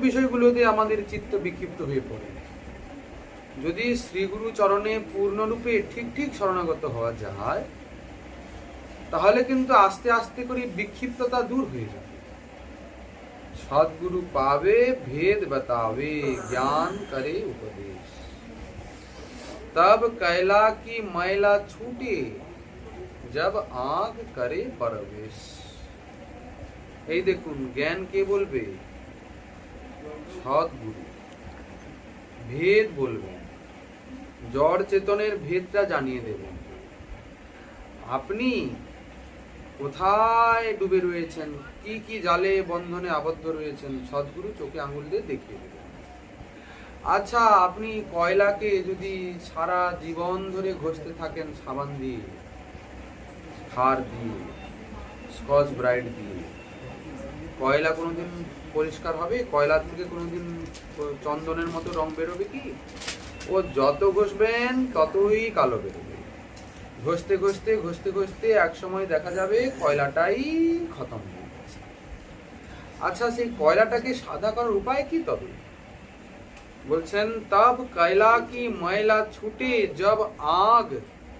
বিষয়গুলোতে আমাদের চিত্ত বিক্ষিপ্ত হয়ে পড়ে। যদি শ্রীগুরু চরণে পূর্ণরূপে ঠিক ঠিক শরণাগত হওয়া যায়, তাহলে কিন্তু আস্তে আস্তে করে বিক্ষিপ্ততা দূর হয়ে যাবে। सदगुरु पावे भेद बतावे, ज्ञान करे उपदेश, तब कैला की मैला छूटे, जब आंख करे परवेश। এই দেখুন, জ্ঞান কে বলবে? সদগুরু। ভেদ বলবেন, জড় চেতনের ভেদটা জানিয়ে দেবেন। আপনি কোথায় ডুবে রয়েছেন, কি কি জালে বন্ধনে আবদ্ধ রয়েছেন, সদগুরু চোখে আঙুল দিয়ে দেখিয়ে দেবেন। আচ্ছা, আপনি কয়লাকে যদি সারা জীবন ধরে ঘষতে থাকেন সাবান দিয়ে, খার দিয়ে, স্কচ ব্রাইট দিয়ে, কয়লা কোনোদিন পরিষ্কার হবে? কয়লার থেকে কোনোদিন চন্দনের মতো রং বেরোবে কি? ও যত ঘষবেন ততই কালো বেরোবে। ঘষতে ঘষতে ঘষতে ঘষতে এক সময় দেখা যাবে কয়লাটাই খতম হয়ে গেছে। আচ্ছা, সেই কয়লাটাকে সাদা করার উপায় কি তবে? বলছেন, তব কয়লা কি ময়লা ছুটে, জব আগ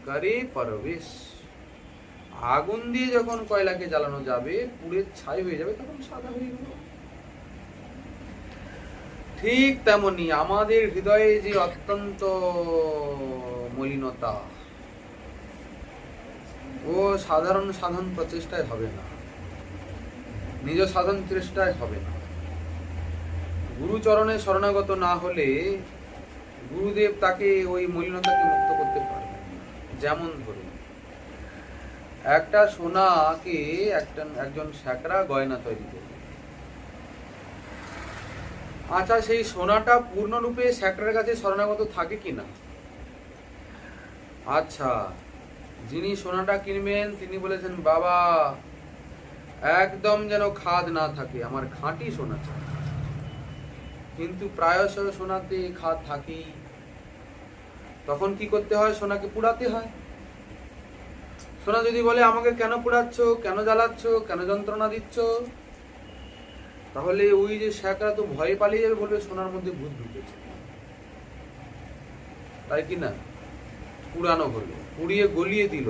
করে প্রবেশ। আগুন দিয়ে যখন কয়লাকে জ্বালানো যাবে, পুড়ে ছাই হয়ে যাবে, তখন সাদা হয়ে গেল। ঠিক তেমনি আমাদের হৃদয়ে যে অত্যন্ত মলিনতা, ও সাধারণ সাধন প্রচেষ্টায় হবে না, নিজ সাধন চেষ্টায় হবে না। গুরুচরণে শরণাগত না হলে গুরুদেব তাকে ওই মলিনতাকে মুক্ত করতে পারবেন না। যেমন ধরুন, একটা সোনাকে একজন শ্যাকরা গয়না তৈরি করবে। আচ্ছা, সেই সোনাটা পূর্ণরূপে শ্যাকরার কাছে শরণাগত থাকে কিনা? আচ্ছা, যিনি সোনাটা কিনবেন তিনি বলেছেন, বাবা একদম যেন খাদ না থাকে, আমার খাঁটি সোনা চাই। কিন্তু প্রায়শ সোনাতে খাদ থাকেই। তখন কি করতে হয়? সোনাকে পুড়াতে হয়। সোনা যদি বলে, আমাকে কেন পুড়াচ্ছ, কেন জ্বালাচ্ছ, কেন যন্ত্রণা দিচ্ছ, তাহলে ওই যে শ্যাকরা তো ভয়ে পালিয়ে যাবে, বলবে সোনার মধ্যে ভূত ঢুকেছে। তাই কি না? পুড়ানো হলো, পুড়িয়ে গলিয়ে দিল,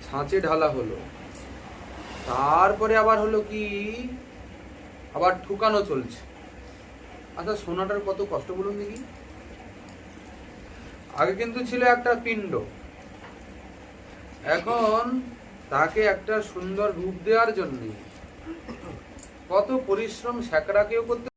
ছাঁচে ঢালা হলো, তারপরে আবার হলো কি, আবার ঠুকানো চলছে। আচ্ছা, সোনাটার কত কষ্ট বলুন দেখি। আগে কিন্তু ছিল একটা পিণ্ড, এখন তাকে একটা সুন্দর রূপ দেওয়ার জন্য কত পরিশ্রম শ্যাকরাকেও করতে